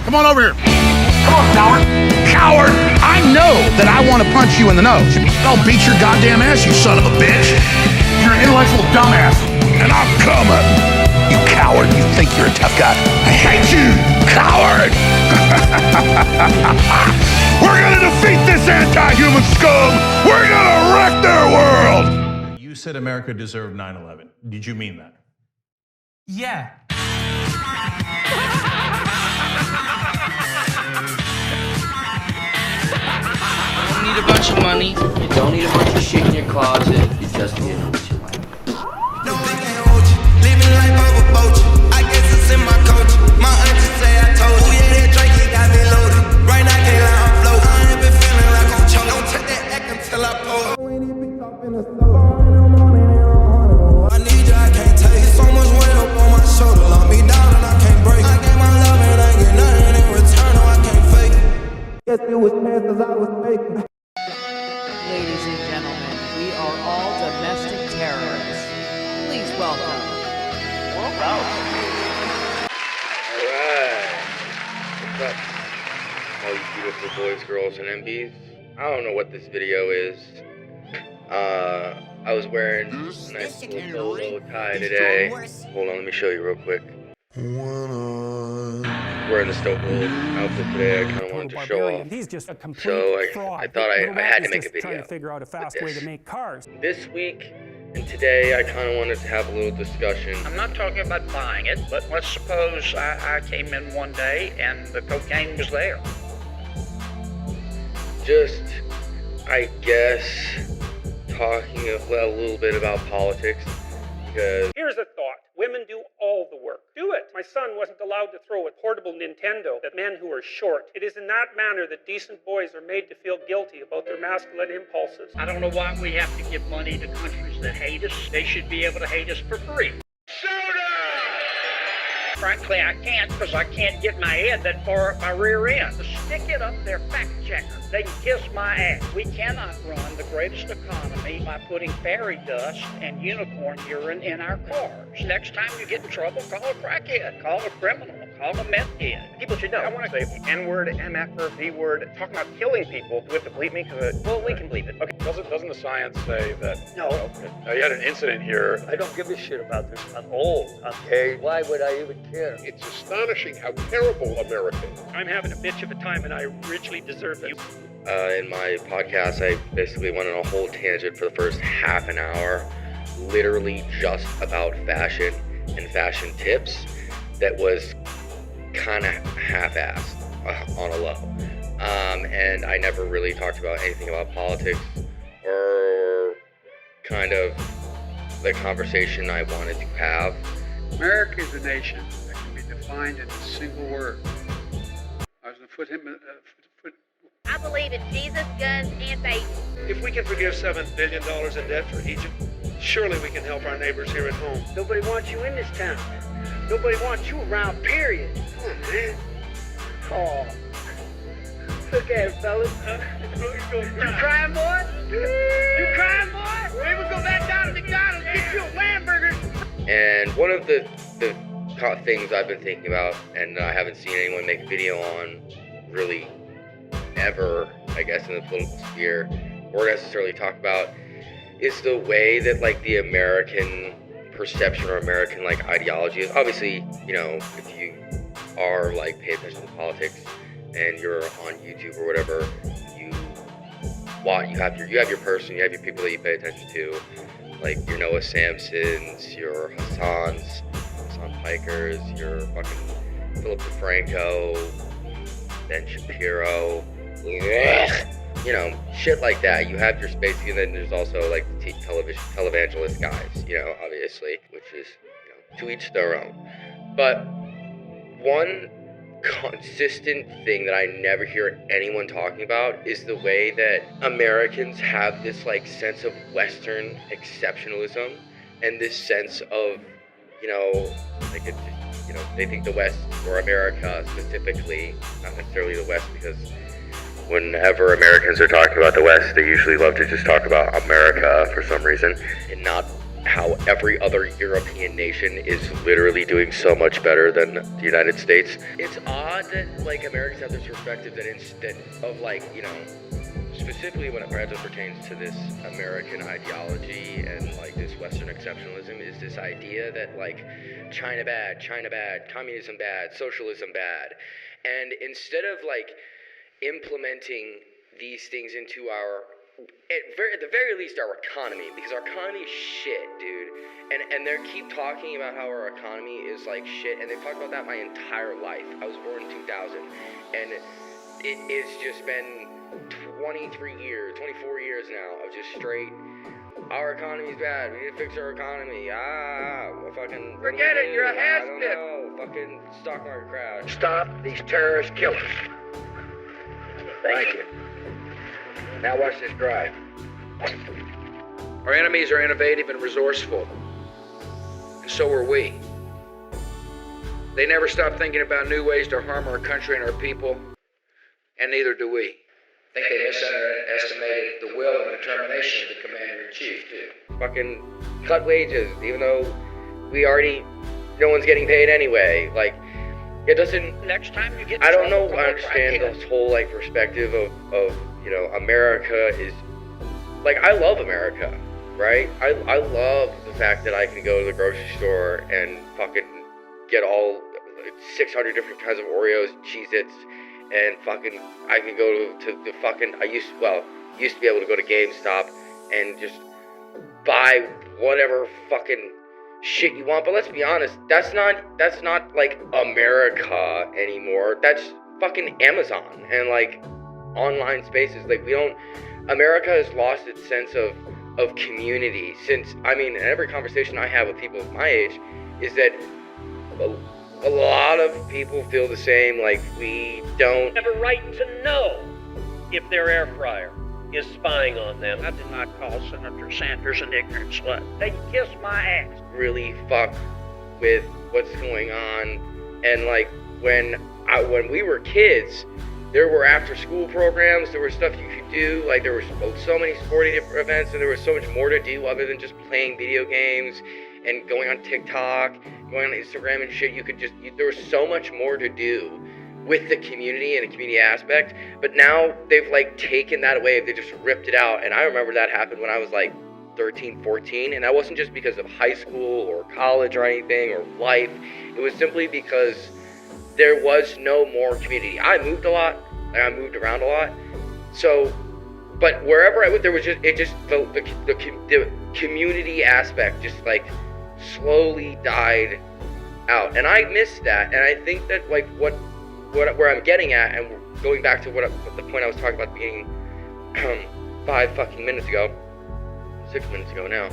Come on over here. Come on, coward. Coward! I know that I want to punch you in the nose. I'll beat your goddamn ass, you son of a bitch. You're an intellectual dumbass. And I'm coming. You coward. You think you're a tough guy. I hate you, coward. We're going to defeat this anti-human scum. We're going to wreck their world. You said America deserved 9/11. Did you mean that? Yeah. You don't need a bunch of money. You don't need a bunch of shit in your closet. You just need to know what you like. No, I can't hold you. Living life of a boat. I guess it's in my coach. My auntie say I told you. Yeah, that drink, he got me loaded. Right now, can't lie, I'm floating. I ain't been feeling like I'm choking. Don't take that act until I pull. I need you, I can't take it. So much weight up on my shoulder. Lock me down and I can't break. I gave my love and I get nothing in return. No, I can't fake it. Guess it was fast as I was faking. Ladies and gentlemen, we are all domestic terrorists. Please welcome. Alright. What's up, all you beautiful boys, girls, and MBs? I don't know what this video is. I was wearing a nice little bolo tie today. Hold on, let me show you real quick. Wearing the Stokehold outfit today, I kind of wanted to show off. He's just a complete So fraud. I thought I had to make a video. Trying to figure out a fast way to make cars. This week and today, I kind of wanted to have a little discussion. I'm not talking about buying it, but let's suppose I came in one day and the cocaine was there. Just, I guess, talking a little bit about politics, because here's a thought. Women do all the work. Do it. My son wasn't allowed to throw a portable Nintendo at men who are short. It is in that manner that decent boys are made to feel guilty about their masculine impulses. I don't know why we have to give money to countries that hate us. They should be able to hate us for free. Frankly, I can't because I can't get my head that far up my rear end. To stick it up their fact checker. They can kiss my ass. We cannot run the greatest economy by putting fairy dust and unicorn urine in our cars. Next time you get in trouble, call a crackhead, call a criminal, call a meth head. People should know. I want to say N-word, MF, V-word, talking about killing people. Do we have to bleep me? Well, we can bleep it. Okay. Doesn't the science say that? No. You had an incident here. I don't give a shit about this. I'm old. Okay. Why would I even care? It's astonishing how terrible America is. I'm having a bitch of a time, and I richly deserve this. in my podcast, I basically went on a whole tangent for the first half an hour, literally just about fashion and fashion tips that was kind of half-assed on a low. And I never really talked about anything about politics or kind of the conversation I wanted to have. America is a nation that can be defined in a single word. I was going to put him... I believe in Jesus, guns, and Satan. If we can forgive $7 billion in debt for Egypt, surely we can help our neighbors here at home. Nobody wants you in this town. Nobody wants you around, period. Come on, man. Oh. Look at it, fellas. You crying, boy? You crying, boy? Maybe we'll go back down to McDonald's and get you a Lamburger. And one of the things I've been thinking about, and I haven't seen anyone make a video on really ever, I guess, in the political sphere, or necessarily talk about, is the way that, like, the American perception or American, like, ideology is. Obviously, you know, if you are, like, pay attention to politics and you're on YouTube or whatever, you have your person, you have your people that you pay attention to, like your Noah Samsons, your Hassan Pikers, your fucking Philip DeFranco, Ben Shapiro, you know, shit like that. You have your space, and then there's also like the televangelist guys, you know, obviously, which is, you know, to each their own. But one consistent thing that I never hear anyone talking about is the way that Americans have this like sense of Western exceptionalism and this sense of, you know, like it, you know, they think the West or America specifically, not necessarily the West, because whenever Americans are talking about the West, they usually love to just talk about America for some reason and not how every other European nation is literally doing so much better than the United States. It's odd that like Americans have this perspective that instead of like, you know, specifically when it pertains to this American ideology and like this Western exceptionalism, is this idea that like China bad, communism bad, socialism bad. And instead of like implementing these things into our, at the very least, our economy, because our economy is shit, dude. And they keep talking about how our economy is like shit, and they've talked about that my entire life. I was born in 2000, and it's just been 24 years now of just straight, our economy's bad, we need to fix our economy, fucking... Forget it, you're a has-been. I don't know, fucking stock market crash. Stop these terrorist killers. Thank you. Now watch this drive. Our enemies are innovative and resourceful, and so are we. They never stop thinking about new ways to harm our country and our people, and neither do we. I think they misestimated the will and determination of the commander-in-chief, too. Fucking cut wages, even though no one's getting paid anyway. Like, it doesn't... Next time you get... I don't know, I understand this whole, like, perspective of, you know, America is... Like, I love America, right? I love the fact that I can go to the grocery store and fucking get all 600 different kinds of Oreos, Cheez-Its, and fucking, I can go to the fucking, used to be able to go to GameStop and just buy whatever fucking shit you want. But let's be honest, that's not like America anymore. That's fucking Amazon and like online spaces. Like America has lost its sense of community since, I mean, every conversation I have with people of my age is that a lot of people feel the same, like we don't have a right to know if their air fryer is spying on them. I did not call Senator Sanders an ignorant slut. They can kiss my ass. Really fuck with what's going on. And like when we were kids, there were after school programs, there was stuff you could do, like there were so many sporting events, and there was so much more to do other than just playing video games and going on TikTok, going on Instagram and shit. There was so much more to do with the community and the community aspect, but now they've like taken that away, they just ripped it out. And I remember that happened when I was like 13, 14, and that wasn't just because of high school or college or anything or life, it was simply because there was no more community. I moved a lot, like I moved around a lot, so, but wherever I went, there was the community aspect just like slowly died out, and I miss that. And I think that like where I'm getting at, and going back to the point I was talking about at the beginning 6 minutes ago now,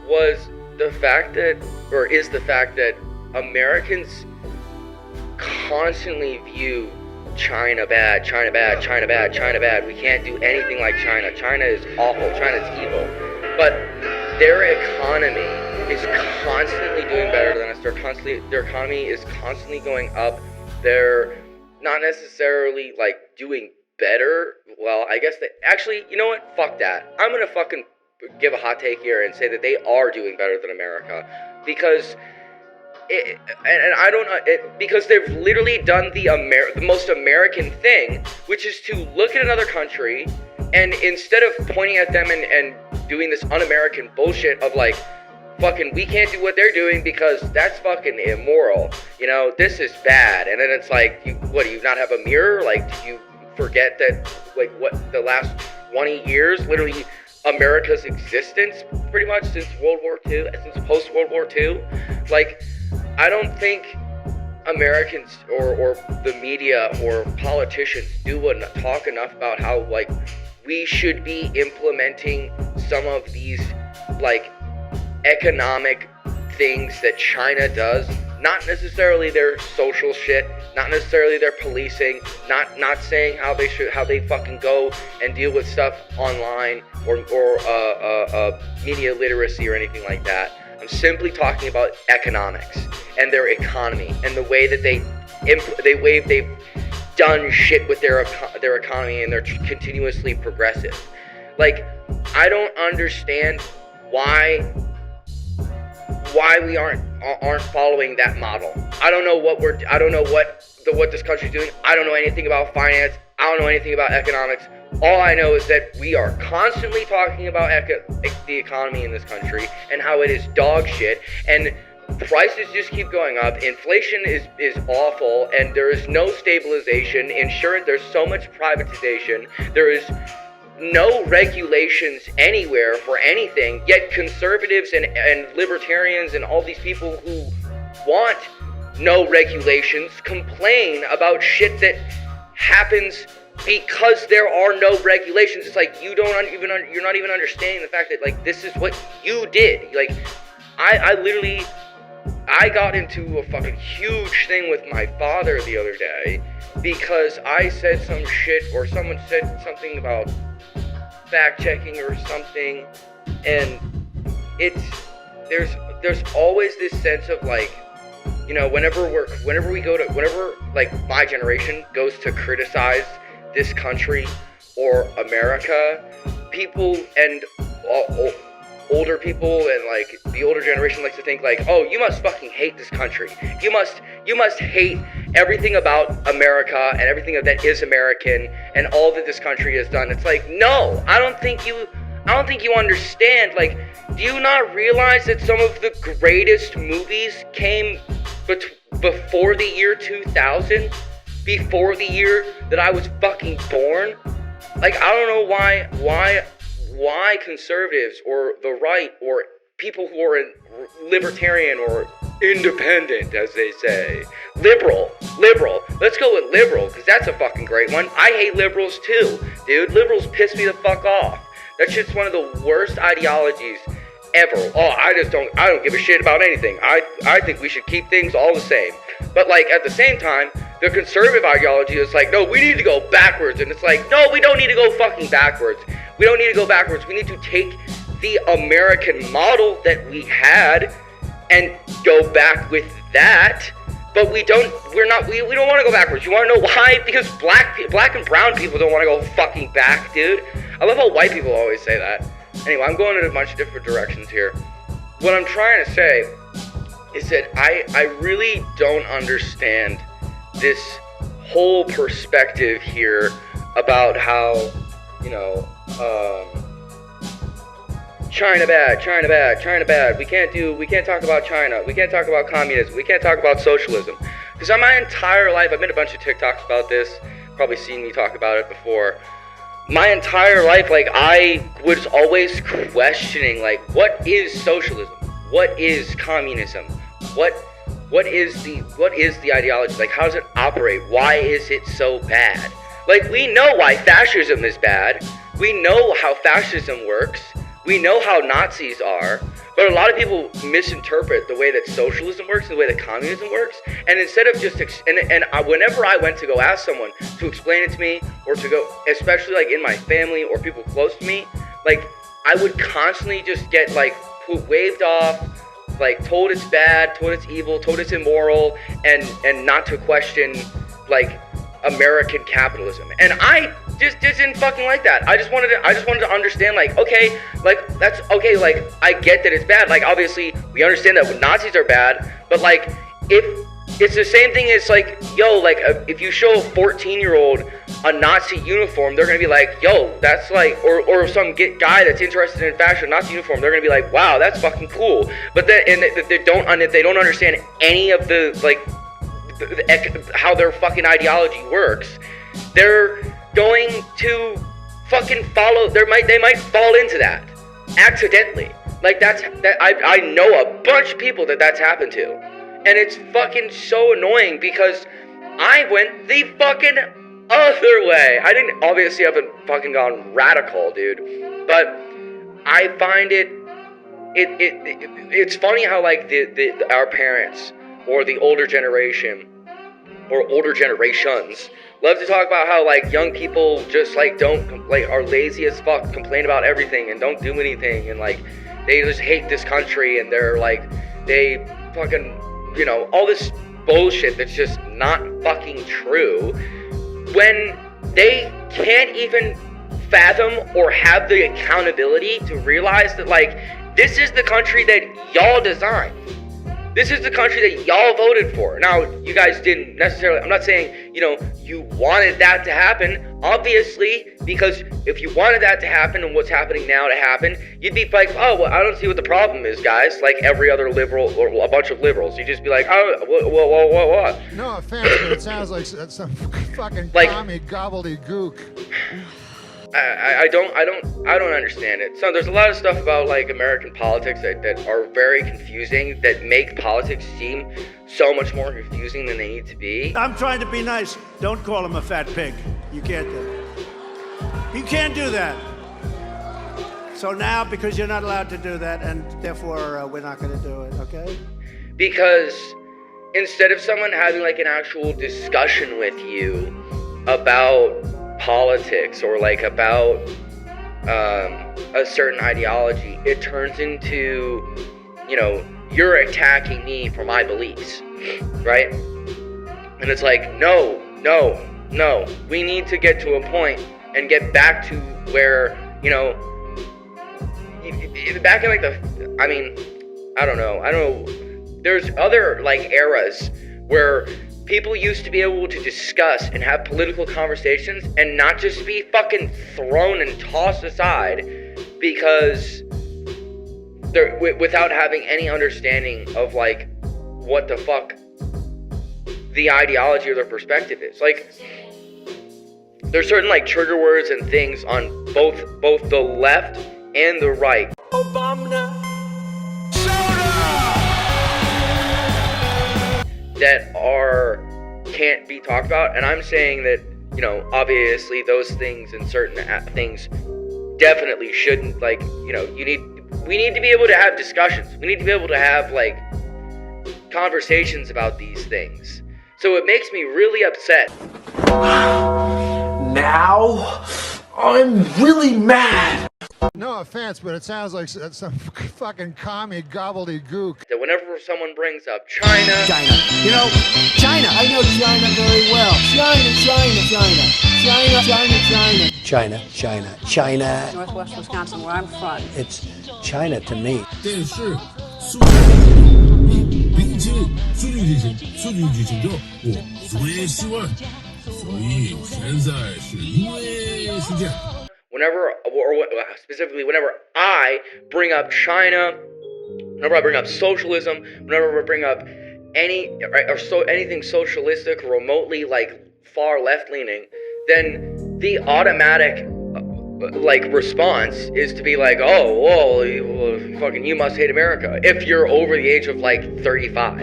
was the fact that Americans constantly view China bad. We can't do anything like China. China is awful. China is evil. But their economy is constantly doing better than us. Their economy is constantly going up. They're not necessarily like doing better. Well, I guess actually, you know what? Fuck that. I'm gonna fucking give a hot take here and say that they are doing better than America, because because they've literally done the most American thing, which is to look at another country and instead of pointing at them and doing this un-American bullshit of like, fucking, we can't do what they're doing because that's fucking immoral, you know, this is bad. And then it's like, do you not have a mirror? Like, do you forget that, like, what the last 20 years, literally America's existence, pretty much since World War II, since post-World War II, like, I don't think Americans or the media or politicians talk enough about how, like, we should be implementing some of these, like, economic things that China does. Not necessarily their social shit, not necessarily their policing, not saying how they fucking go and deal with stuff online or media literacy or anything like that. I'm simply talking about economics and their economy and the way that they've done shit with their economy, and they're continuously progressive. Like, I don't understand why why we aren't following that model. I don't know what this country's doing. I don't know anything about finance. I don't know anything about economics. All I know is that we are constantly talking about the economy in this country and how it is dog shit, and prices just keep going up. Inflation is awful, and there is no stabilization. Insurance, there's so much privatization. There is no regulations anywhere for anything, yet conservatives and libertarians and all these people who want no regulations complain about shit that happens because there are no regulations. It's like you're not even understanding the fact that, like, this is what you did. Like, I got into a fucking huge thing with my father the other day because I said some shit, or someone said something about fact checking or something, and there's always this sense of, like, you know, whenever like my generation goes to criticize this country or America, people and older people and, like, the older generation likes to think, like, oh, you must fucking hate this country. You must hate everything about America and everything that is American and all that this country has done. It's like, no, I don't think you understand. Like, do you not realize that some of the greatest movies came before the year 2000? Before the year that I was fucking born? Like, I don't know why conservatives or the right or people who are libertarian or independent, as they say, liberal, let's go with liberal, because that's a fucking great one. I hate liberals too, dude. Liberals piss me the fuck off. That shit's one of the worst ideologies ever. Oh, I don't give a shit about anything. I think we should keep things all the same. But, like, at the same time, the conservative ideology is like, no, we need to go backwards. And it's like, no, we don't need to go fucking backwards. We don't need to go backwards. We need to take the American model that we had and go back with that. But we don't want to go backwards. You want to know why? Because black and brown people don't want to go fucking back, dude. I love how white people always say that. Anyway, I'm going in a bunch of different directions here. What I'm trying to say is that I really don't understand this whole perspective here about how, you know, China bad. We can't talk about China. We can't talk about communism. We can't talk about socialism. Because my entire life, I've made a bunch of TikToks about this. Probably seen me talk about it before. My entire life, like, I was always questioning, like, what is socialism? What is communism? What is the ideology? Like, how does it operate? Why is it so bad? Like, we know why fascism is bad. We know how fascism works. We know how Nazis are. But a lot of people misinterpret the way that socialism works and the way that communism works. And instead of just, whenever I went to go ask someone to explain it to me, or to go, especially, like, in my family or people close to me, like, I would constantly just get, like, waved off, like, told it's bad, told it's evil, told it's immoral, and not to question, like, American capitalism. And I just didn't fucking like that. I just wanted to understand, like, okay, like, that's okay, like, I get that it's bad. Like, obviously we understand that Nazis are bad, but, like, if it's the same thing as, like, yo, like, if you show a 14-year-old a Nazi uniform, they're gonna be like, yo, that's like, or some guy that's interested in fashion, Nazi uniform, they're gonna be like, wow, that's fucking cool. But then, if they don't understand any of the, like, how their fucking ideology works, they're going to fucking follow. They might fall into that accidentally. Like, I know a bunch of people that's happened to, and it's fucking so annoying because I went the fucking other way. I haven't fucking gone radical, dude, but I find it's funny how, like, our parents or the older generation or older generations love to talk about how, like, young people just, like, are lazy as fuck, complain about everything and don't do anything, and, like, they just hate this country, and they're like, they fucking, you know, all this bullshit that's just not fucking true, when they can't even fathom or have the accountability to realize that, like, This is the country that y'all designed. This is the country that y'all voted for. Now, you guys didn't necessarily, I'm not saying, you wanted that to happen, obviously, because if you wanted that to happen and what's happening now to happen, you'd be like, oh, well, I don't see what the problem is, guys, like every other liberal, or a bunch of liberals. You'd just be like, oh, what? No offense, but it sounds like some fucking commie gobbledygook. I don't understand it. So there's a lot of stuff about like American politics that are very confusing, that make politics seem so much more confusing than they need to be. I'm trying to be nice. Don't call him a fat pig. You can't do it. You can't do that. So now, because you're not allowed to do that, and therefore we're not going to do it, okay? Because instead of someone having like an actual discussion with you about politics or like about a certain ideology, it turns into, you're attacking me for my beliefs, right? And it's like, no, we need to get to a point and get back to where, back in like I don't know, there's other like eras where people used to be able to discuss and have political conversations and not just be fucking thrown and tossed aside because they're without having any understanding of like what the fuck the ideology or their perspective is. Like, there's certain like trigger words and things on both the left and the right. Obama. That can't be talked about, and I'm saying that, obviously those things and certain things definitely shouldn't, like, we need to be able to have discussions. We need to be able to have, like, conversations about these things. So it makes me really upset. Now, I'm really mad. No offense, but it sounds like some fucking commie gobbledygook. That whenever someone brings up China. China. I know China very well. China. Northwest Wisconsin, where I'm from. It's China to me. 但是数据比冰淇淋数据剧情之后，我最喜欢，所以现在是因为是这样。 Whenever I bring up China, whenever I bring up socialism, whenever I bring up anything socialistic, remotely like far left leaning, then the automatic response is to be like, oh, well, fucking you must hate America if you're over the age of like 35.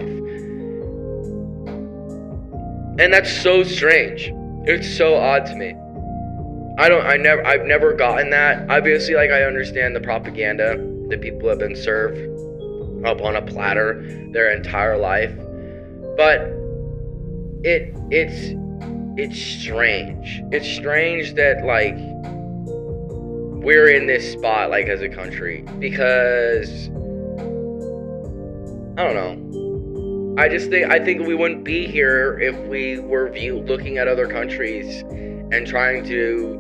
And that's so strange. It's so odd to me. I've never gotten that. Obviously, like, I understand the propaganda that people have been served up on a platter their entire life, but it's strange. It's strange that, like, we're in this spot, like, as a country, because I don't know. I think we wouldn't be here if we were looking at other countries and trying to,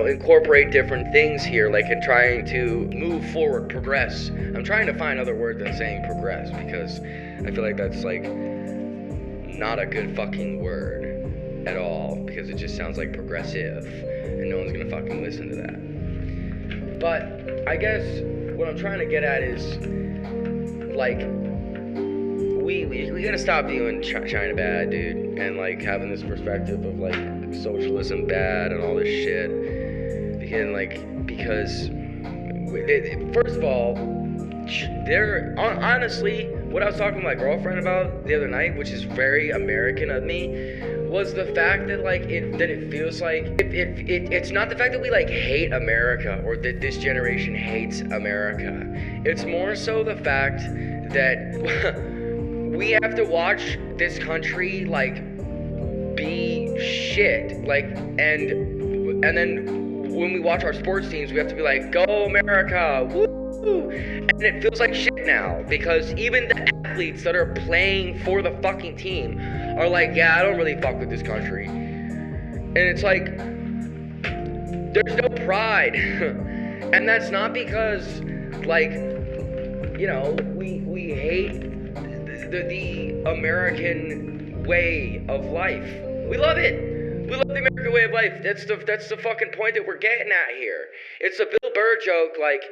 incorporate different things here, like, and trying to move forward, progress. I'm trying to find other words than saying progress, because I feel like that's, like, not a good fucking word at all, because it just sounds like progressive, and no one's gonna fucking listen to that. But I guess what I'm trying to get at is, like, we gotta stop viewing China bad, dude, and like having this perspective of like socialism bad and all this shit. Because first of all, honestly, what I was talking to my girlfriend about the other night, which is very American of me, was the fact that it feels like it's not the fact that we like hate America or that this generation hates America. It's more so the fact that we have to watch this country like be shit, like, and then when we watch our sports teams, we have to be like, go America, woo! And it feels like shit now, because even the athletes that are playing for the fucking team are like, yeah, I don't really fuck with this country. And it's like, there's no pride And that's not because, like, you know, we hate the American way of life. We love it. We love the American way of life. That's the fucking point that we're getting at here. It's a Bill Burr joke, like,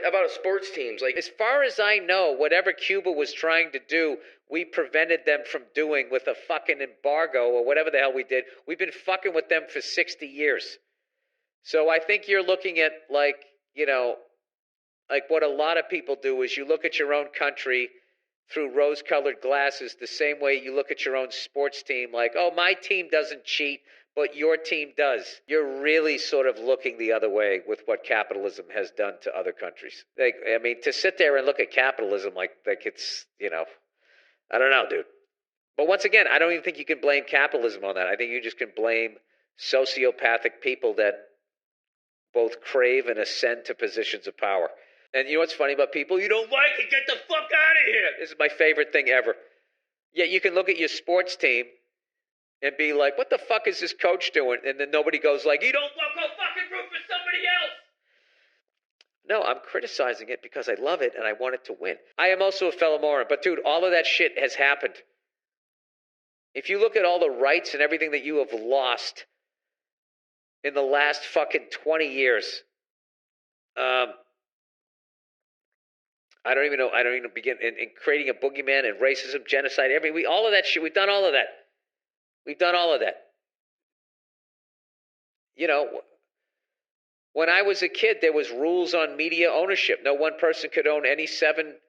about sports teams. Like, as far as I know, whatever Cuba was trying to do, we prevented them from doing with a fucking embargo or whatever the hell we did. We've been fucking with them for 60 years. So I think you're looking at, like, you know, like what a lot of people do is you look at your own country through rose-colored glasses the same way you look at your own sports team like, oh, my team doesn't cheat, but your team does. You're really sort of looking the other way with what capitalism has done to other countries. Like, I mean, to sit there and look at capitalism like it's, you know, I don't know, dude. But once again, I don't even think you can blame capitalism on that. I think you just can blame sociopathic people that both crave and ascend to positions of power. And you know what's funny about people? You don't like it, get the fuck out of here. This is my favorite thing ever. Yet you can look at your sports team and be like, what the fuck is this coach doing? And then nobody goes like, you don't go fucking root for somebody else. No, I'm criticizing it because I love it and I want it to win. I am also a fellow moron, but dude, all of that shit has happened. If you look at all the rights and everything that you have lost in the last fucking 20 years, I don't even begin in creating a boogeyman and racism, genocide, all of that shit. We've done all of that. We've done all of that. You know, when I was a kid, there was rules on media ownership. No one person could own any 7. It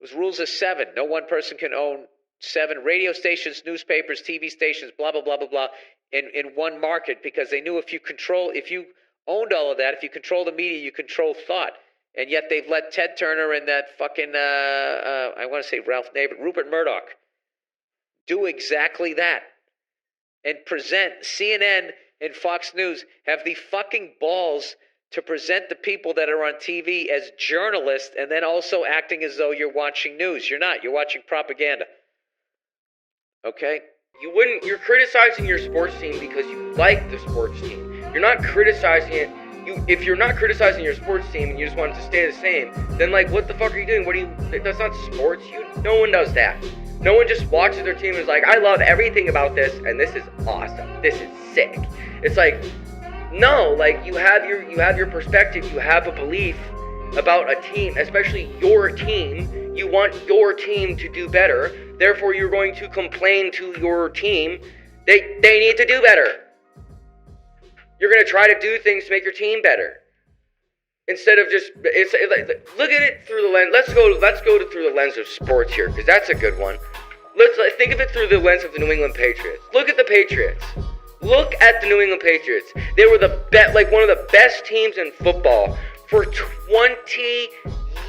was rules of 7. No one person can own 7 radio stations, newspapers, TV stations, blah, blah, blah, blah, blah, in one market, because they knew if you owned all of that, if you control the media, you control thought. And yet they've let Ted Turner and that fucking, I want to say Rupert Murdoch, do exactly that. And present, CNN and Fox News have the fucking balls to present the people that are on TV as journalists and then also acting as though you're watching news. You're not. You're watching propaganda. Okay? You're criticizing your sports team because you like the sports team. You're not criticizing it. If you're not criticizing your sports team and you just want it to stay the same, then like, what the fuck are you doing? That's not sports. No one does that. No one just watches their team and is like, I love everything about this and this is awesome. This is sick. It's like, no, like you have your perspective, you have a belief about a team, especially your team. You want your team to do better. Therefore, you're going to complain to your team. They need to do better. You're going to try to do things to make your team better. Instead of just, look at it through the lens. Let's go through the lens of sports here, because that's a good one. Let's think of it through the lens of the New England Patriots. Look at the Patriots. Look at the New England Patriots. They were one of the best teams in football for 20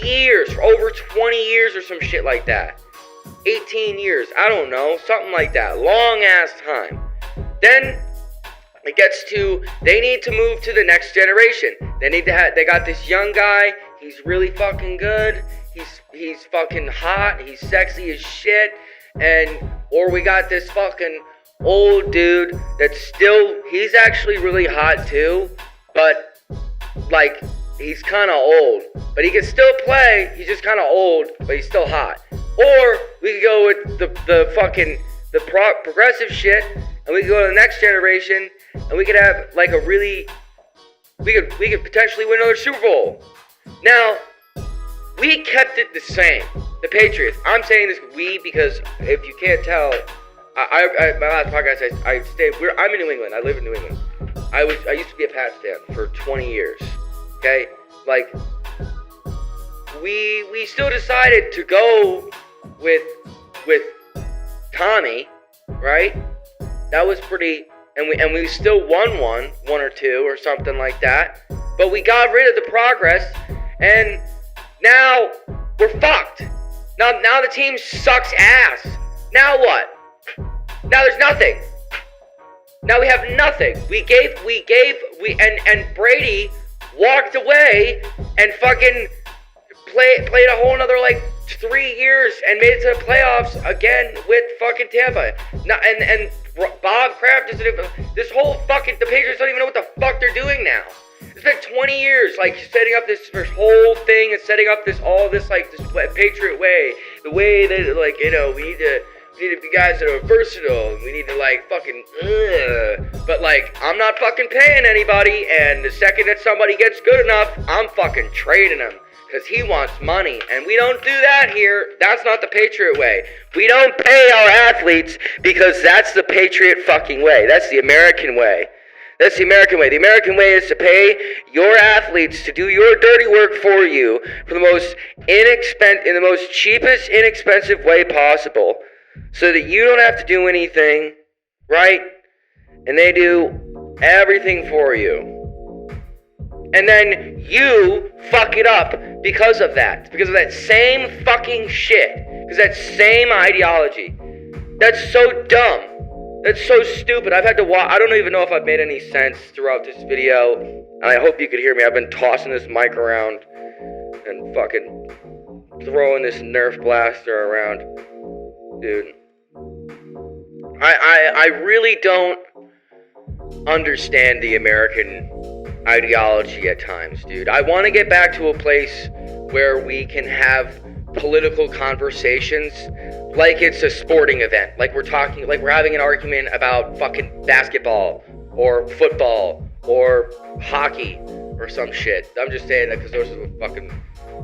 years, for over 20 years or some shit like that. 18 years, I don't know, something like that. Long ass time. Then it gets to, they need to move to the next generation. They got this young guy, he's really fucking good, he's fucking hot, he's sexy as shit, or we got this fucking old dude he's actually really hot too, but like, he's kind of old, but he can still play, he's just kind of old, but he's still hot. Or we could go with the progressive shit, and we could go to the next generation, and we could have like we could potentially win another Super Bowl. Now, we kept it the same. The Patriots. I'm saying this because if you can't tell, my last podcast I'm in New England. I live in New England. I used to be a Pats fan for 20 years. Okay? Like, we still decided to go with Tommy, right? That was pretty, and we still won one or two or something like that. But we got rid of the progress, and now we're fucked. Now the team sucks ass. Now what? Now there's nothing. Now we have nothing. And Brady walked away and fucking played a whole nother like 3 years and made it to the playoffs again with fucking Tampa. Now, and Bob Kraft doesn't even, the Patriots don't even know what the fuck they're doing now. spent 20 years like setting up this whole thing and setting up this Patriot way, the way that like we need to be guys that are versatile. We need to like fucking. But like I'm not fucking paying anybody, and the second that somebody gets good enough, I'm fucking trading them. Because he wants money, and we don't do that here. That's not the Patriot way. We don't pay our athletes because that's the Patriot fucking way. That's the American way. That's the American way. The American way is to pay your athletes to do your dirty work for you for the most in the most cheapest, inexpensive way possible, so that you don't have to do anything, right? And they do everything for you. And then you fuck it up because of that same fucking shit, because that same ideology. That's so dumb. That's so stupid. I've had to watch. I don't even know if I've made any sense throughout this video, and I hope you could hear me. I've been tossing this mic around and fucking throwing this Nerf blaster around. Dude. I really don't understand the American ideology at times, dude. I want to get back to a place where we can have political conversations like it's a sporting event. Like we're having an argument about fucking basketball or football or hockey or some shit. I'm just saying that because those are the fucking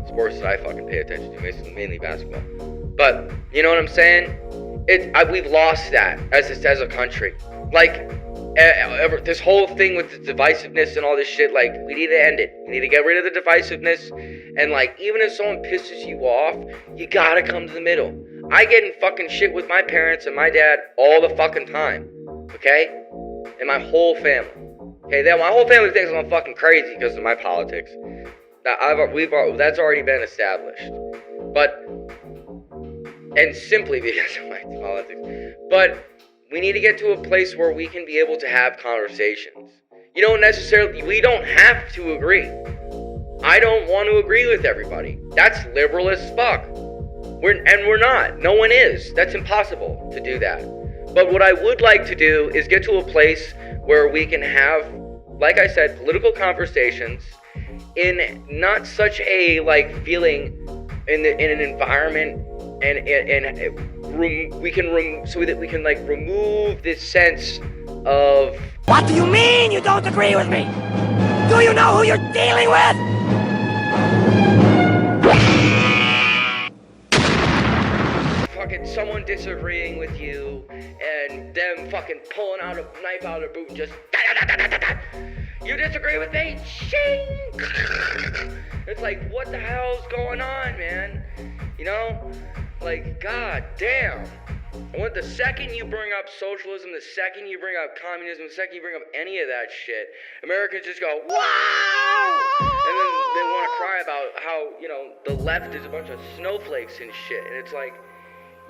sports that I fucking pay attention to, mainly basketball. But you know what I'm saying? We've lost that as a country. Like this whole thing with the divisiveness and all this shit, like we need to end it. We need to get rid of the divisiveness, and like even if someone pisses you off, you gotta come to the middle. I get in fucking shit with my parents and my dad all the fucking time, okay? And my whole family. Okay, my whole family thinks I'm fucking crazy because of my politics. That's already been established. And simply because of my politics. But we need to get to a place where we can be able to have conversations. We don't have to agree. I don't want to agree with everybody. That's liberal as fuck. We're not. No one is. That's impossible to do that. But what I would like to do is get to a place where we can have, like I said, political conversations in not such a like feeling in an environment so that we can like remove this sense of. What do you mean you don't agree with me? Do you know who you're dealing with? Fucking someone disagreeing with you and them fucking pulling out a knife out of their boot and just you disagree with me? Shing! It's like, what the hell's going on, man? You know? Like, god damn. And the second you bring up socialism, the second you bring up communism, the second you bring up any of that shit, Americans just go, wow! And then they want to cry about how, the left is a bunch of snowflakes and shit. And it's like,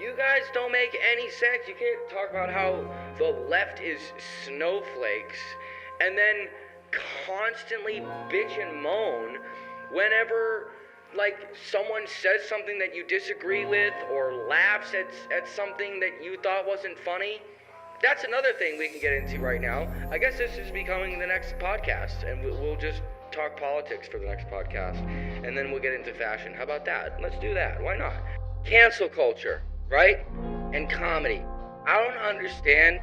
you guys don't make any sense. You can't talk about how the left is snowflakes and then constantly bitch and moan whenever like someone says something that you disagree with or laughs at something that you thought wasn't funny. That's another thing we can get into right now. I guess this is becoming the next podcast, and we'll just talk politics for the next podcast, and then we'll get into fashion. How about that? Let's do that. Why not? Cancel culture, right? And comedy. I don't understand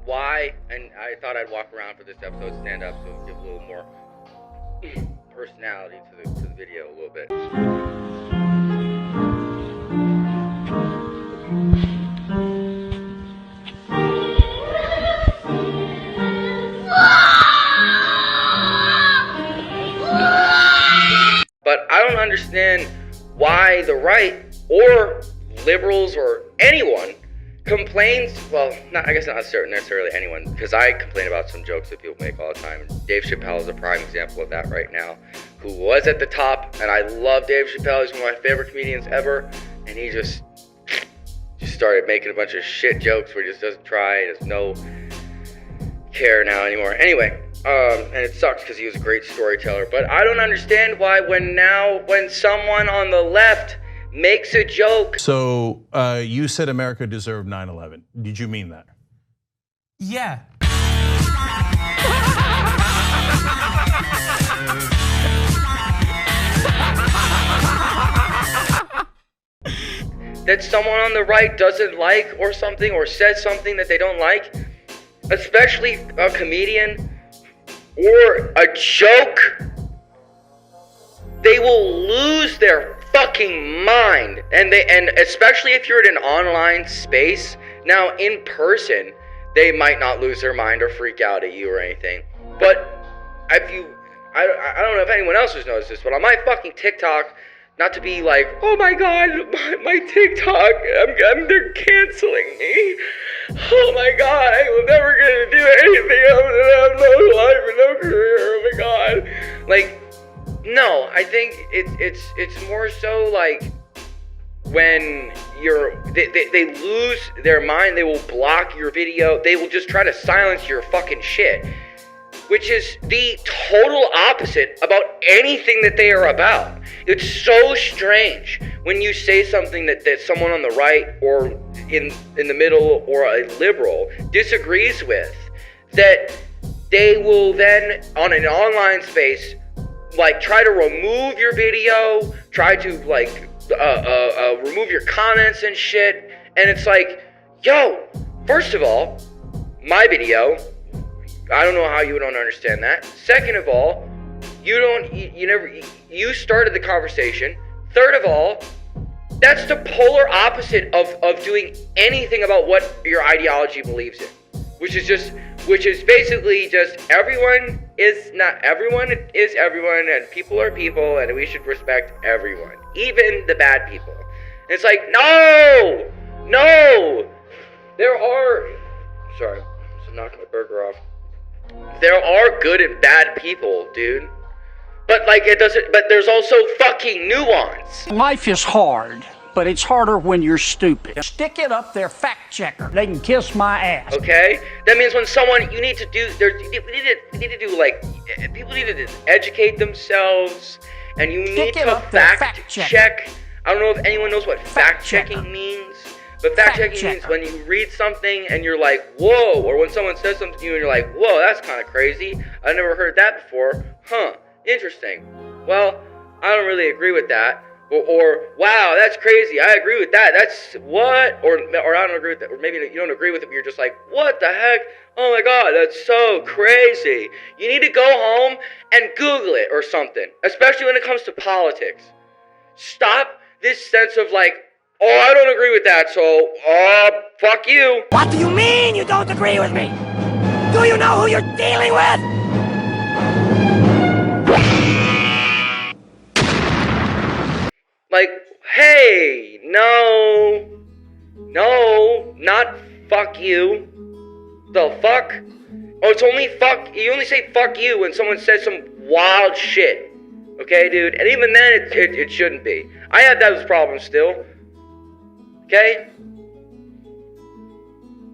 why, and I thought I'd walk around for this episode, stand up, so give a little more personality to the video a little bit. But I don't understand why the right or liberals or anyone complains, well, I guess not necessarily anyone, because I complain about some jokes that people make all the time. Dave Chappelle is a prime example of that right now, who was at the top, and I love Dave Chappelle. He's one of my favorite comedians ever, and he just started making a bunch of shit jokes where he just doesn't try, there's no care now anymore. Anyway, and it sucks because he was a great storyteller, but I don't understand why when someone on the left makes a joke. So you said America deserved 9/11. Did you mean that? Yeah. that someone on the right doesn't like or something, or says something that they don't like, especially a comedian or a joke, they will lose their fucking mind. And especially if you're in an online space. Now, in person, they might not lose their mind or freak out at you or anything. But I don't know if anyone else has noticed this, but on my fucking TikTok, not to be like, oh my god, my TikTok, they're canceling me. Oh my god, I'm never gonna do anything. I'm gonna have no life and no career. Oh my god. Like, no, I think it's more so like when they lose their mind, they will block your video, they will just try to silence your fucking shit, which is the total opposite about anything that they are about. It's so strange when you say something that someone on the right or in the middle or a liberal disagrees with, that they will then on an online space like try to remove your video, try to like remove your comments and shit. And it's like, yo, first of all, my video, I don't know how you don't understand that. Second of all, you started the conversation. Third of all, that's the polar opposite of doing anything about what your ideology believes in, which is basically just everyone is everyone, and people are people, and we should respect everyone, even the bad people. And it's like, no, sorry, I'm knocking my burger off. There are good and bad people, dude. But but there's also fucking nuance. Life is hard, but it's harder when you're stupid. Stick it up their fact checker. They can kiss my ass. Okay? That means when people need to educate themselves, and you need to fact check. I don't know if anyone knows what fact checking means. But fact checking means when you read something and you're like, whoa, or when someone says something to you and you're like, whoa, that's kind of crazy. I never heard that before. Huh, interesting. Well, I don't really agree with that. Or wow, that's crazy. I agree with that. That's what? Or I don't agree with that. Or maybe you don't agree with it, but you're just like, what the heck? Oh my god, that's so crazy. You need to go home and Google it or something. Especially when it comes to politics. Stop this sense of like, oh, I don't agree with that, so, fuck you. What do you mean you don't agree with me? Do you know who you're dealing with? Like, hey, no, not fuck you. The fuck? Oh, it's only fuck, you only say fuck you when someone says some wild shit. Okay, dude? And even then, it shouldn't be. I have those problems still. Okay?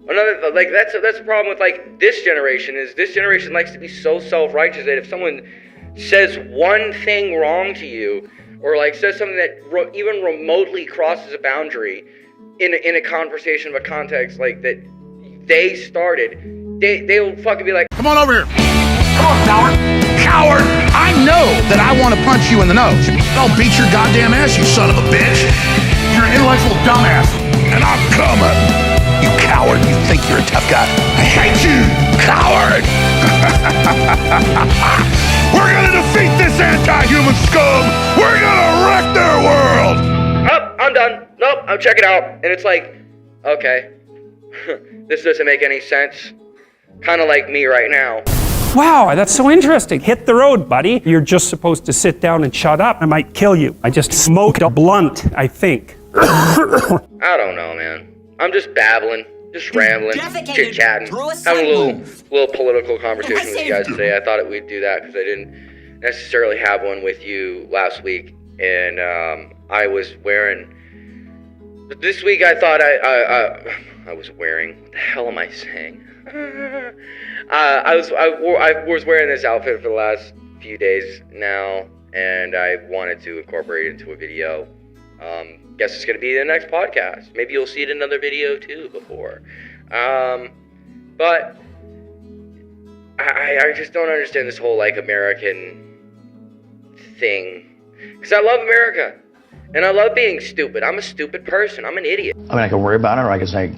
That's the problem with this generation, is this generation likes to be so self-righteous that if someone says one thing wrong to you, or says something that even remotely crosses a boundary in a conversation of a context that they started, they'll fucking be like, come on over here. Come on, coward. I know that I want to punch you in the nose. I'll beat your goddamn ass, you son of a bitch. You're an intellectual dumbass, and I'm coming. You coward, you think you're a tough guy. I hate you, coward. We're gonna defeat this anti-human scum. We're gonna wreck their world. Oh, I'm done. Nope, I'll check it out. And it's like, okay, this doesn't make any sense. Kind of like me right now. Wow, that's so interesting. Hit the road, buddy. You're just supposed to sit down and shut up. I might kill you. I just smoked a blunt, I think. I don't know, man. I'm just babbling, just rambling, chit-chatting, having a little political conversation with you guys today. I thought we'd do that because I didn't necessarily have one with you last week, and I was wearing. But this week I thought I was wearing. What the hell am I saying? I was wearing this outfit for the last few days now, and I wanted to incorporate it into a video. Guess it's gonna be the next podcast. Maybe you'll see it in another video too before. But I just don't understand this whole American thing. Because I love America. And I love being stupid. I'm a stupid person. I'm an idiot. I mean, I could worry about it, or I could say,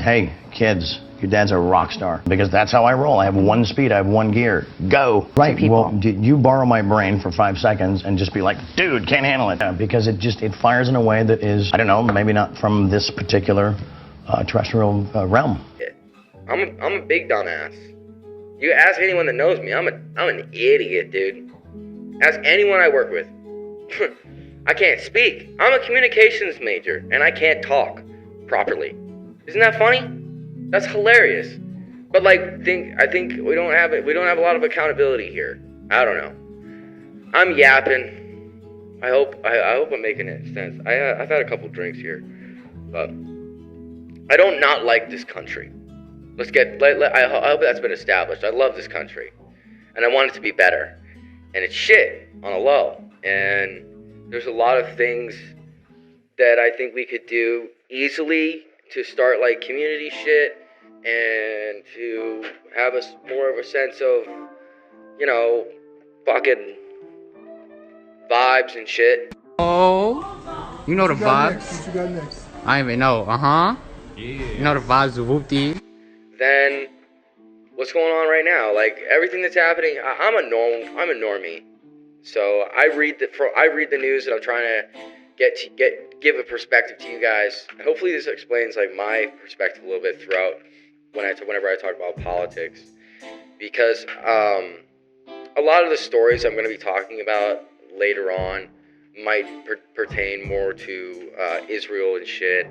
hey, kids, your dad's a rock star. Because that's how I roll. I have one speed, I have one gear. Go. Right, well, you borrow my brain for 5 seconds and just be like, dude, can't handle it. Because it fires in a way that is, I don't know, maybe not from this particular terrestrial realm. I'm a big dumbass. You ask anyone that knows me, I'm an idiot, dude. Ask anyone I work with. I can't speak. I'm a communications major, and I can't talk properly. Isn't that funny? That's hilarious. But I think we don't have a lot of accountability here. I don't know. I'm yapping. I hope I'm making sense. I've had a couple drinks here, but I don't not like this country. I hope that's been established. I love this country, and I want it to be better. And it's shit on a low. And there's a lot of things that I think we could do easily to start community shit and to have more of a sense of, fucking vibes and shit. Oh, you know the vibes. What you got next? I don't even know. Yeah. You know the vibes of whoop-dee. Then what's going on right now? Everything that's happening. I'm a normie. So I read the news, and I'm trying to give a perspective to you guys. Hopefully this explains my perspective a little bit throughout whenever I talk about politics, because a lot of the stories I'm going to be talking about later on might pertain more to Israel and shit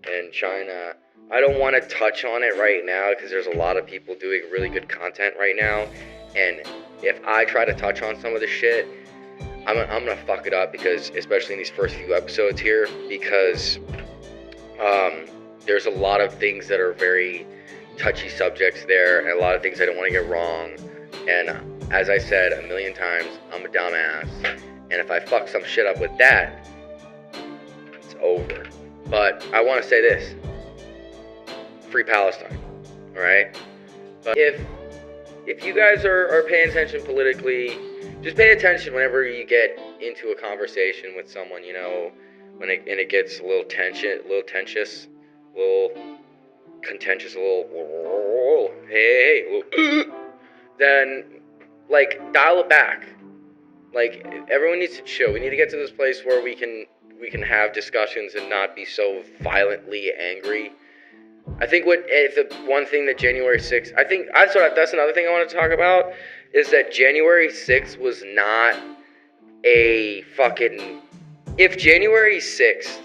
and China. I don't want to touch on it right now because there's a lot of people doing really good content right now, and if I try to touch on some of the shit, I'm gonna fuck it up, because especially in these first few episodes here, because there's a lot of things that are very touchy subjects there, and a lot of things I don't want to get wrong. And as I said a million times, I'm a dumbass, and if I fuck some shit up with that, it's over. But I want to say this: free Palestine, all right? But if you guys are paying attention politically, just pay attention whenever you get into a conversation with someone, when it gets a little contentious, then dial it back. Everyone needs to chill. We need to get to this place where we can have discussions and not be so violently angry. I think the one thing that January 6th, I think that's another thing I want to talk about, is that January 6th was not a fucking, if January 6th,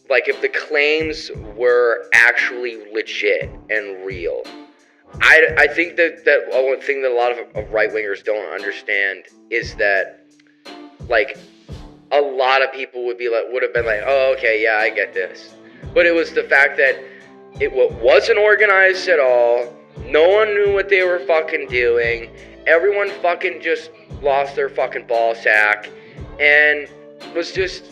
if the claims were actually legit and real, I think that one thing that a lot of right-wingers don't understand is that, a lot of people would have been like, oh, okay, yeah, I get this. But it was the fact that it wasn't organized at all. No one knew what they were fucking doing. Everyone fucking just lost their fucking ball sack. And was just...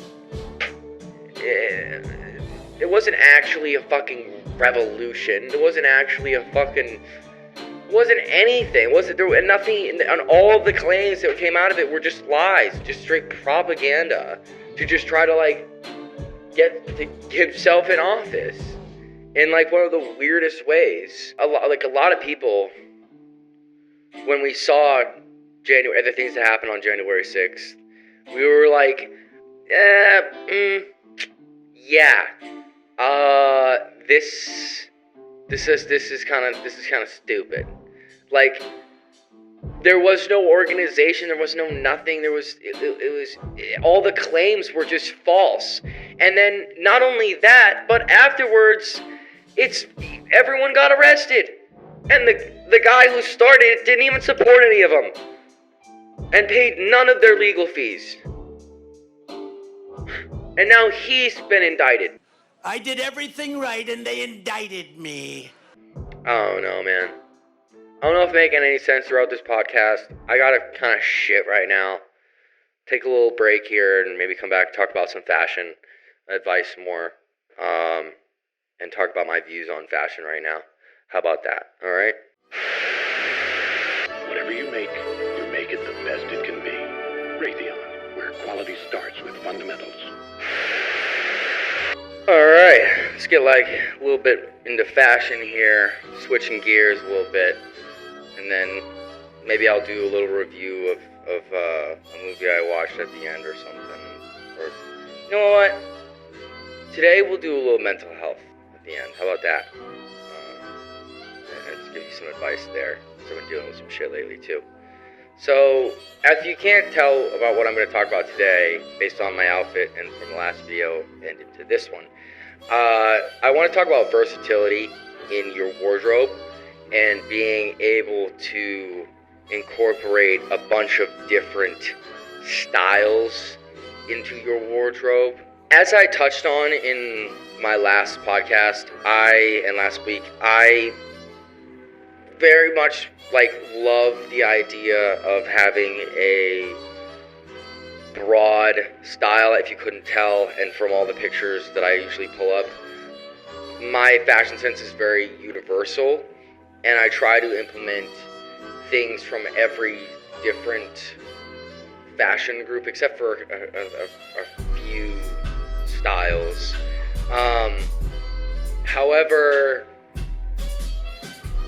It wasn't actually a fucking revolution. It wasn't actually a fucking... It wasn't anything. There was nothing... On all of the claims that came out of it were just lies. Just straight propaganda. To just try to, get himself in office in one of the weirdest ways. A lot of people, when we saw the things that happened on January 6th, we were like, this is kind of stupid. There was no organization, there was no nothing, it was all the claims were just false. And then not only that, but afterwards, everyone got arrested. And the guy who started it didn't even support any of them. And paid none of their legal fees. And now he's been indicted. I did everything right and they indicted me. I don't know, man. I don't know if it's making any sense throughout this podcast. I gotta kind of shit right now. Take a little break here and maybe come back and talk about some fashion advice more. And talk about my views on fashion right now. How about that? All right? Whatever you make, you make it the best it can be. Raytheon. Quality starts with fundamentals. Alright, let's get like a little bit into fashion here, switching gears a little bit, and then maybe I'll do a little review of a movie I watched at the end or something. Or, you know what? Today we'll do a little mental health at the end. How about that? And just give you some advice there. So I've been dealing with some shit lately too. So, as you can't tell about what I'm going to talk about today, based on my outfit and from the last video and into this one, I want to talk about versatility in your wardrobe and being able to incorporate a bunch of different styles into your wardrobe. As I touched on in my last podcast, last week, I very much love the idea of having a broad style, if you couldn't tell, and from all the pictures that I usually pull up, my fashion sense is very universal, and I try to implement things from every different fashion group, except for a few styles.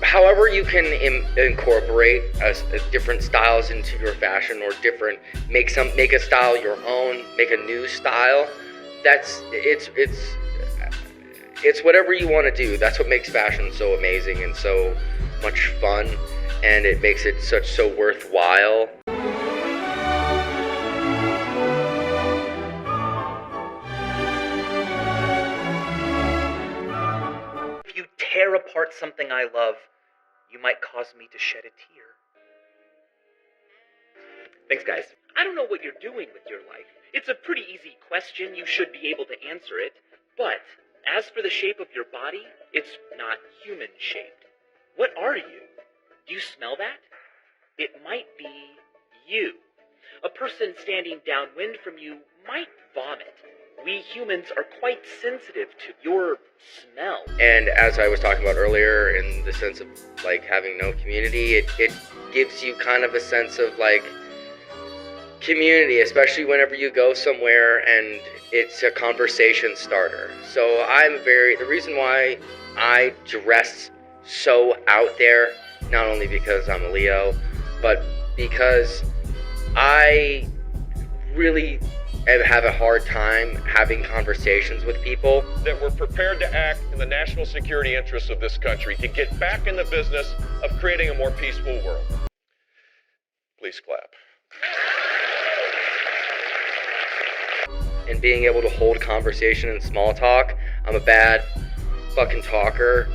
However you can incorporate different styles into your fashion, or make a style your own, make a new style. It's whatever you want to do. That's what makes fashion so amazing and so much fun, and it makes it so worthwhile. If you tear apart something I love, you might cause me to shed a tear. Thanks, guys. I don't know what you're doing with your life. It's a pretty easy question. You should be able to answer it. But as for the shape of your body, it's not human-shaped. What are you? Do you smell that? It might be you. A person standing downwind from you might vomit. We humans are quite sensitive to your smell. And as I was talking about earlier, in the sense of having no community, it gives you kind of a sense of community, especially whenever you go somewhere and it's a conversation starter. So the reason why I dress so out there, not only because I'm a Leo, but because I really have a hard time having conversations with people. That we're prepared to act in the national security interests of this country to get back in the business of creating a more peaceful world. Please clap. And being able to hold conversation and small talk. I'm a bad fucking talker.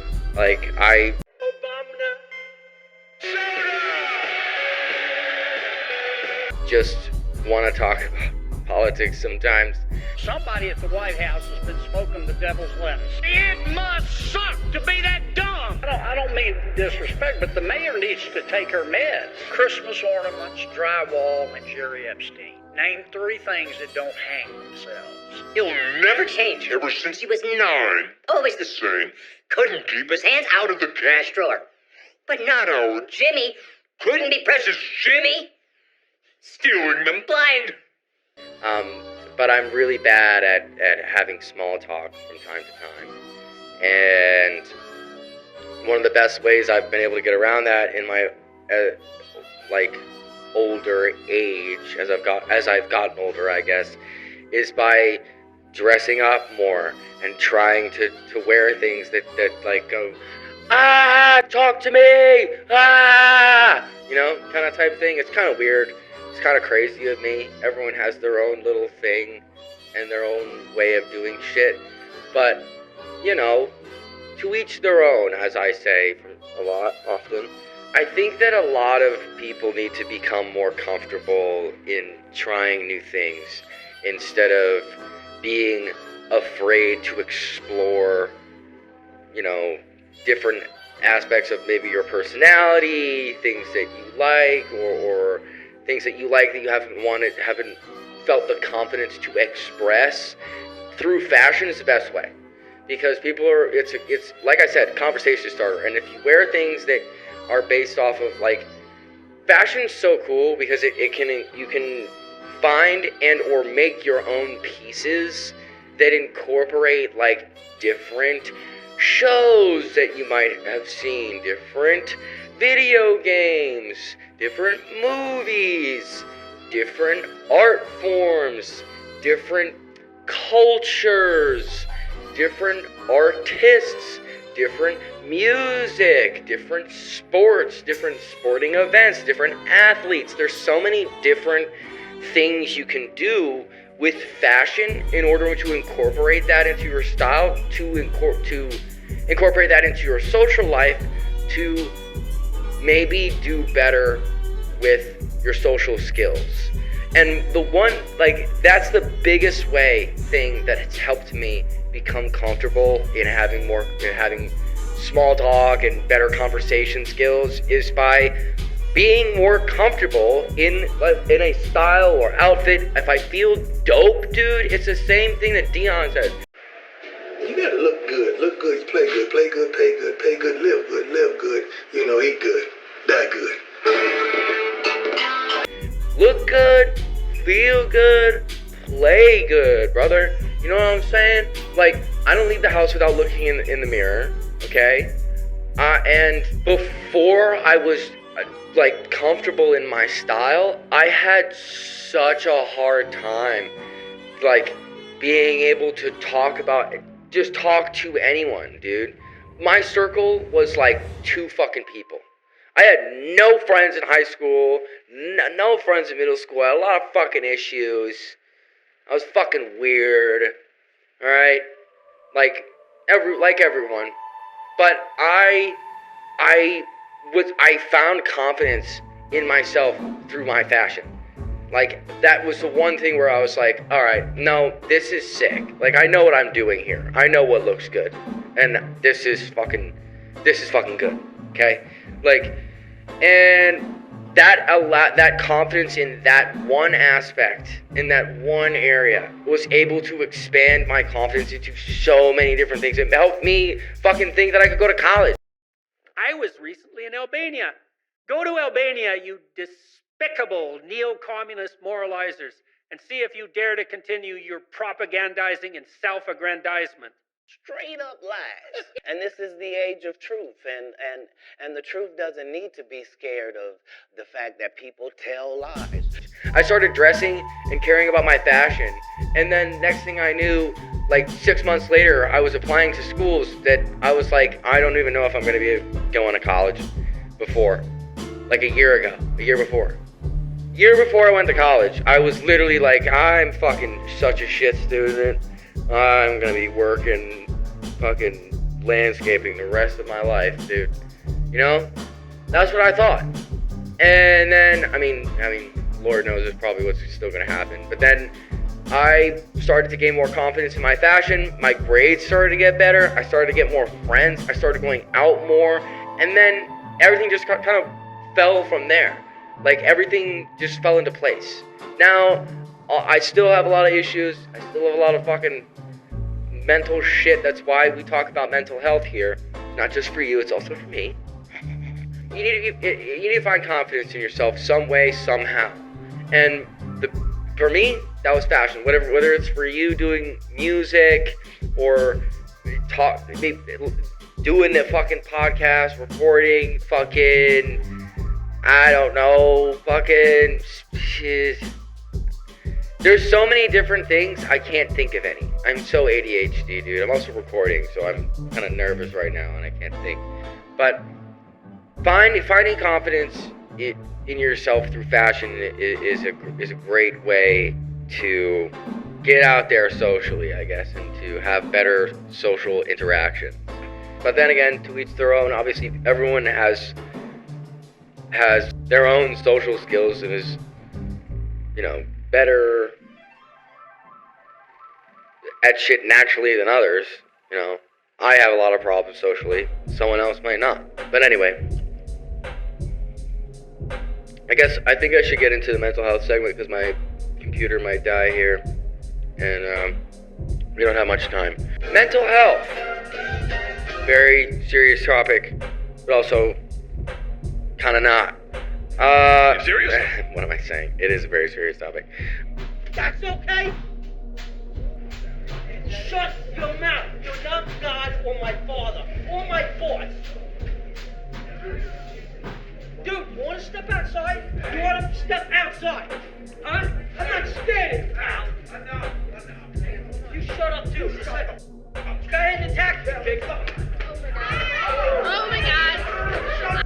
Just want to talk about politics sometimes. Somebody at the White House has been smoking the devil's lettuce. It must suck to be that dumb! I don't mean disrespect, but the mayor needs to take her meds. Christmas ornaments, drywall, and Jerry Epstein. Name 3 things that don't hang themselves. He'll never change. Ever since he was 9. Always the same. Couldn't keep his hands out of the cash drawer. But not old Jimmy. Couldn't be precious Jimmy. Stealing them blind. But I'm really bad at having small talk from time to time. And one of the best ways I've been able to get around that in my older age, as I've gotten older, I guess, is by dressing up more and trying to wear things that go, talk to me, kind of type thing. It's kind of weird. It's kind of crazy of me. Everyone has their own little thing and their own way of doing shit. But, to each their own, as I say often. I think that a lot of people need to become more comfortable in trying new things instead of being afraid to explore, different aspects of maybe your personality, things that you like, or things that you like that you haven't felt the confidence to express. Through fashion is the best way, because it's like I said, conversation starter. And if you wear things that are based off of fashion is so cool because you can find and or make your own pieces that incorporate like different shows that you might have seen, different video games, different movies, different art forms, different cultures, different artists, different music, different sports, different sporting events, different athletes. There's so many different things you can do with fashion in order to incorporate that into your style, to incorporate that into your social life, to maybe do better with your social skills. And the one, like, that's the biggest thing that has helped me become comfortable in having small talk and better conversation skills is by being more comfortable in a style or outfit. If I feel dope, dude, it's the same thing that Dion says. You gotta look good, play good, pay good, pay good, live good, you know, eat good, die good. Look good, feel good, play good, brother. You know what I'm saying? Like, I don't leave the house without looking in the mirror, okay? And before I was like comfortable in my style, I had such a hard time like being able to talk to anyone, dude. My circle was like 2 fucking people. I had no friends in high school, no friends in middle school. I had a lot of fucking issues. I was fucking weird, alright? Like everyone. But I found confidence in myself through my fashion. Like, that was the one thing where I was like, alright, no, this is sick. Like, I know what I'm doing here. I know what looks good. And this is fucking good, okay? Like, and that confidence in that one aspect, in that one area, was able to expand my confidence into so many different things. It helped me fucking think that I could go to college. I was recently in Albania. Go to Albania, you despicable neo-communist moralizers, and see if you dare to continue your propagandizing and self-aggrandizement. Straight up lies. And this is the age of truth, and the truth doesn't need to be scared of the fact that people tell lies. I started dressing and caring about my fashion, and then next thing I knew, like 6 months later, I was applying to schools that I was like, I don't even know if I'm going to be going to college before. Like a year before. Year before I went to college, I was literally like, I'm fucking such a shit student. I'm gonna be working fucking landscaping the rest of my life, dude. You know? That's what I thought. And then, I mean, Lord knows it's probably what's still gonna happen. But then I started to gain more confidence in my fashion. My grades started to get better. I started to get more friends. I started going out more. And then everything just kind of fell from there. Like, everything just fell into place. Now, I still have a lot of issues. I still have a lot of fucking mental shit. That's why we talk about mental health here. Not just for you, it's also for me. You need to find confidence in yourself some way, somehow. And for me, that was fashion. Whether it's for you doing music or doing the fucking podcast, recording, fucking, I don't know, fucking shit. There's so many different things, I can't think of any. I'm so ADHD, dude. I'm also recording, so I'm kind of nervous right now and I can't think. But finding confidence in yourself through fashion is a great way to get out there socially, I guess, and to have better social interaction. But then again, to each their own. Obviously, everyone has their own social skills and is, you know, better at shit naturally than others. You know, I have a lot of problems socially. Someone else might not. But anyway, I think I should get into the mental health segment because my computer might die here, and we don't have much time. Mental health, very serious topic, but also kind of not. You serious? What am I saying? It is a very serious topic. That's okay? Shut your mouth. You're not God or my father or my boss. Dude, you want to step outside? You want to step outside? Huh? I'm not scared, pal. You shut up, too. Go ahead and attack me, big fuck. Oh my God.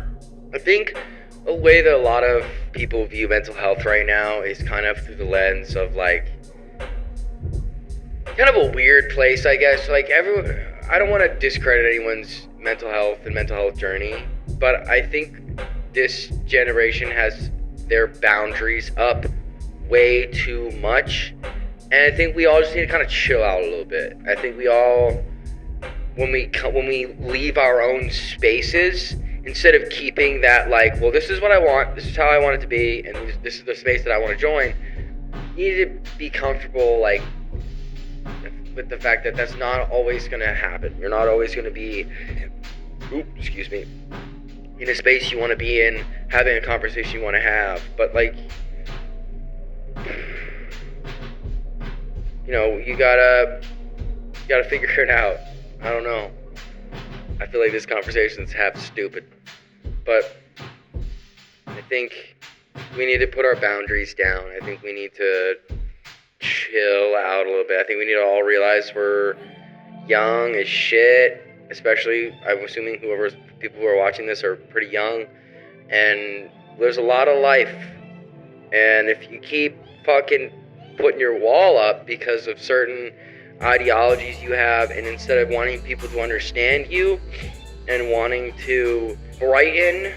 I think a way that a lot of people view mental health right now is kind of through the lens of like, kind of a weird place, I guess. Like everyone, I don't want to discredit anyone's mental health and mental health journey, but I think this generation has their boundaries up way too much, and I think we all just need to kind of chill out a little bit. I think we all, when we leave our own spaces, instead of keeping that like, well, this is what I want, this is how I want it to be, and this is the space that I want to join, you need to be comfortable like with the fact that that's not always going to happen. You're not always going to be, in a space you want to be in, having a conversation you want to have. But like, you know, you gotta figure it out. I don't know. I feel like this conversation's half stupid, but I think we need to put our boundaries down. I think we need to chill out a little bit. I think we need to all realize we're young as shit, especially, I'm assuming people who are watching this are pretty young, and there's a lot of life, and if you keep fucking putting your wall up because of certain ideologies you have, and instead of wanting people to understand you and wanting to brighten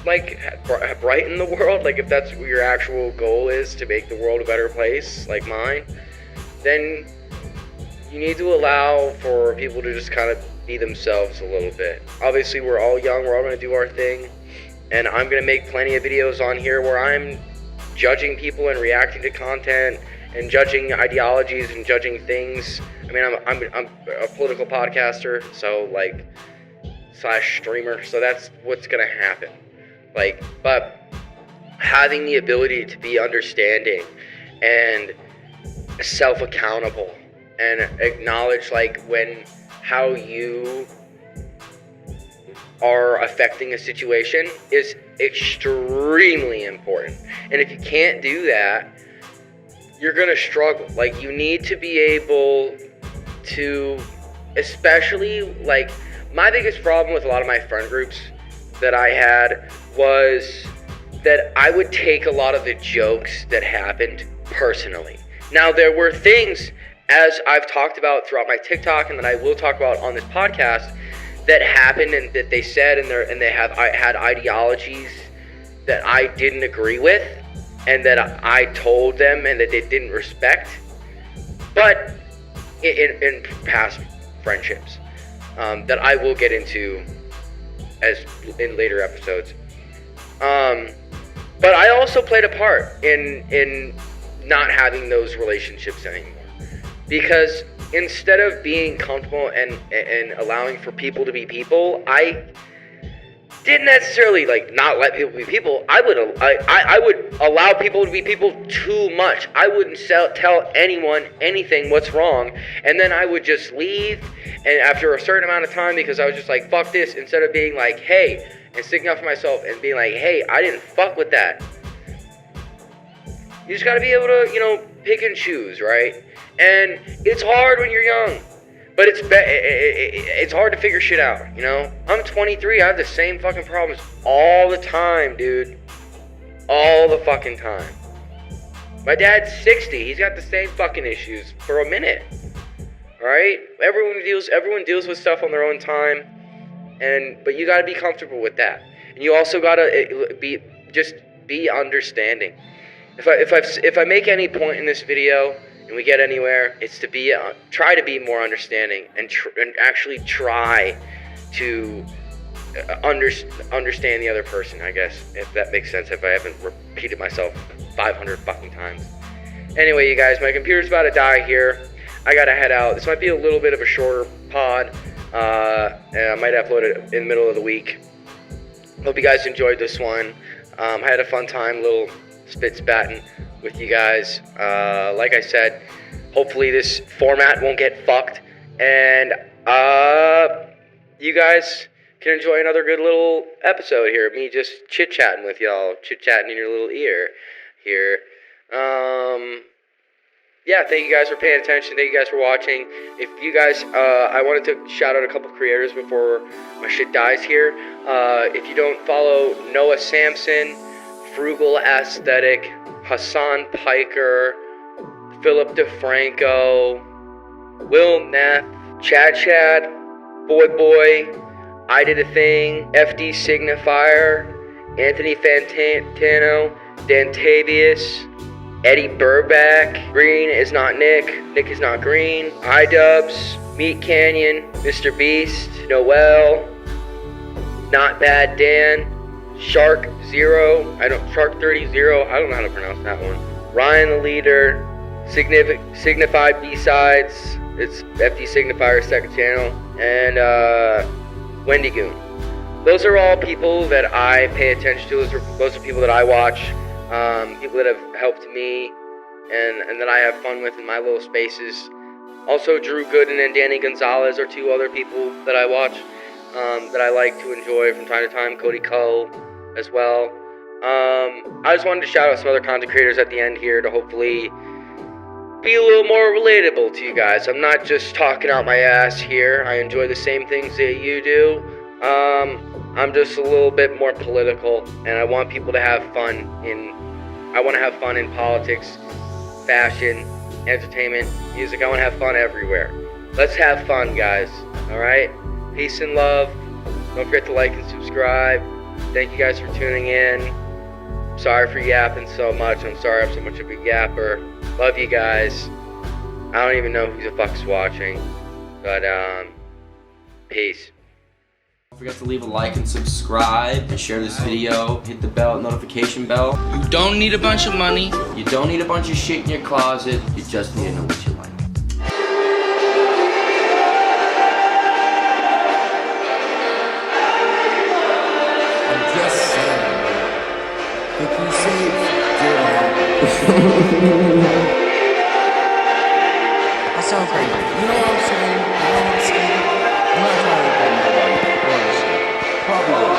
the world, like if that's what your actual goal is, to make the world a better place, like mine, then you need to allow for people to just kind of be themselves a little bit. Obviously, we're all young, we're all going to do our thing, and I'm going to make plenty of videos on here where I'm judging people and reacting to content and judging ideologies and judging things. I mean, I'm a political podcaster, so like, / streamer, so that's what's going to happen. Like, but having the ability to be understanding and self-accountable and acknowledge like how you are affecting a situation is extremely important. And if you can't do that, you're gonna struggle. Like, you need to be able to, especially like, my biggest problem with a lot of my friend groups that I had was that I would take a lot of the jokes that happened personally. Now, there were things, as I've talked about throughout my TikTok and that I will talk about on this podcast, that happened and that they said, and they had ideologies that I didn't agree with and that I told them and that they didn't respect. But in past friendships that I will get into as in later episodes. But I also played a part in not having those relationships anymore. Because instead of being comfortable and allowing for people to be people, I didn't necessarily like not let people be people. I would allow people to be people too much. I wouldn't tell anyone anything what's wrong, and then I would just leave. And after a certain amount of time, because I was just like, fuck this, instead of being like, hey, and sticking up for myself and being like, hey, I didn't fuck with that. You just gotta be able to, pick and choose, right? And it's hard when you're young, but it's hard to figure shit out, I'm 23, I have the same fucking problems all the time, dude. All the fucking time. My dad's 60, he's got the same fucking issues for a minute. Alright? Everyone deals with stuff on their own time, but you gotta be comfortable with that. And you also gotta be understanding. If I make any point in this video and we get anywhere, it's to try to be more understanding and actually try to understand the other person, I guess, if that makes sense, if I haven't repeated myself 500 fucking times. Anyway, you guys, my computer's about to die here. I gotta head out. This might be a little bit of a shorter pod, and I might upload it in the middle of the week. Hope you guys enjoyed this one. I had a fun time, little spit-spatting with you guys. Like I said, hopefully this format won't get fucked, and you guys can enjoy another good little episode here, me just chit-chatting with y'all, chit-chatting in your little ear here. Yeah, thank you guys for paying attention. Thank you guys for watching. If you guys, I wanted to shout out a couple creators before my shit dies here. If you don't follow Noah Sampson, Frugal Aesthetic, Hassan Piker, Philip DeFranco, Will Neff, Chad, Boy, I Did a Thing, FD Signifier, Anthony Fantano, Dantavius, Eddie Burback, Green is not Nick is not Green, iDubbbz, Meat Canyon, Mr. Beast, Noel, Not Bad Dan, Shark 30, I don't know how to pronounce that one, Ryan the Leader, Signified B-Sides, it's FD Signifier's second channel, and Wendy Goon. Those are all people that I pay attention to, those are people that I watch. People that have helped me and that I have fun with in my little spaces. Also, Drew Gooden and Danny Gonzalez are two other people that I watch, that I like to enjoy from time to time. Cody Coe as well. I just wanted to shout out some other content creators at the end here to hopefully be a little more relatable to you guys. I'm not just talking out my ass here. I enjoy the same things that you do. I'm just a little bit more political, and I want people to have fun I want to have fun in politics, fashion, entertainment, music. I want to have fun everywhere. Let's have fun, guys. Alright? Peace and love. Don't forget to like and subscribe. Thank you guys for tuning in. Sorry for yapping so much. I'm sorry I'm so much of a yapper. Love you guys. I don't even know who the fuck's watching. But, peace. Don't forget to leave a like and subscribe and share this video. Hit the notification bell. You don't need a bunch of money. You don't need a bunch of shit in your closet. You just need to know what you like. I'm just saying. If you say good That sounds great. You know what I'm saying? I'm not trying to get nobody. Probably